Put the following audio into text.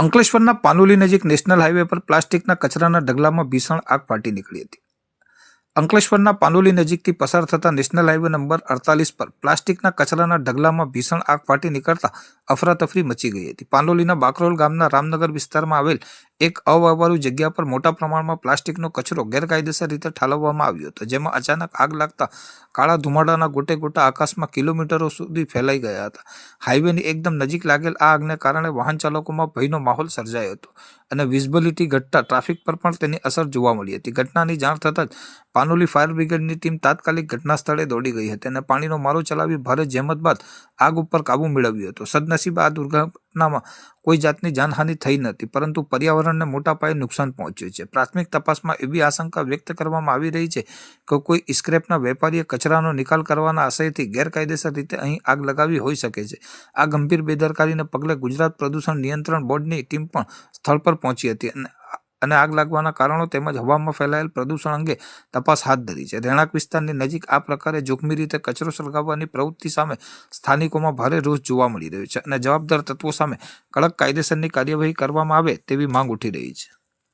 અંકલેશ્વરના પાનોલી નજીક national highway પર પ્લાસ્ટિકના કચરાના ઢગલામાં ભીષણ આગ ફાટી નીકળી હતી। અંકલેશ્વરના પાનોલી નજીકથી પસાર થતા નેશનલ હાઈવે નંબર 48 પર પ્લાસ્ટિકના કચરાના ઢગલામાં ભીષણ આગ ફાટી નીકળતા અફરાતફરી મચી ગઈ હતી। પાનોલીના બાકરોલ ગામના રામનગર વિસ્તારમાં આવેલ એક અવાવરૂ જગ્યા પર મોટા પ્રમાણમાં પ્લાસ્ટિકનો કચરો ગેરકાયદેસર રીતે ઠાલવવામાં આવ્યો હતો, જેમાં અચાનક આગ લાગતા કાળા ધુમાડાના ગોટે ગોટા આકાશમાં કિલોમીટરો સુધી ફેલાઈ ગયા હતા। હાઈવેની એકદમ નજીક લાગેલ આ આગને કારણે વાહન ચાલકોમાં ભયનો માહોલ સર્જાયો હતો અને વિઝિબિલિટી ઘટતા ટ્રાફિક પર પણ તેની અસર જોવા મળી હતી। ઘટનાની જાણ થતાં જ પાનોલી ફાયર બ્રિગેડની ટીમ તાત્કાલિક ઘટના સ્થળે દોડી ગઈ હતી અને પાણીનો મારો ચલાવી ભારે જહેમત બાદ આગ ઉપર કાબુ મેળવ્યો હતો। સદનસીબે આ દુર્ઘટનામાં કોઈ જાતની જાનહાનિ થઈ નથી, પરંતુ પર્યાવરણને મોટા પાયે નુકસાન પહોંચ્યું છે। પ્રાથમિક તપાસમાં એવી આશંકા વ્યક્ત કરવામાં આવી રહી છે કે કોઈ સ્ક્રેપના વેપારીએ કચરાનો નિકાલ કરવાના આશયથી ગેરકાયદેસર રીતે અહીં આગ લગાવી હોઈ શકે છે। આ ગંભીર બેદરકારીને પગલે ગુજરાત પ્રદૂષણ નિયંત્રણ બોર્ડની ટીમ પણ સ્થળ પર પહોંચી હતી અને આગ લાગવાના કારણો તેમજ હવામાં ફેલાયેલ પ્રદૂષણ અંગે તપાસ હાથ ધરી છે। રહેણાંક વિસ્તારની નજીક આ પ્રકારે જોખમી રીતે કચરો સળગાવવાની પ્રવૃત્તિ સામે સ્થાનિકોમાં ભારે રોષ જોવા મળી રહ્યો છે અને જવાબદાર તત્વો સામે કડક કાયદેસરની કાર્યવાહી કરવામાં આવે તેવી માંગ ઉઠી રહી છે।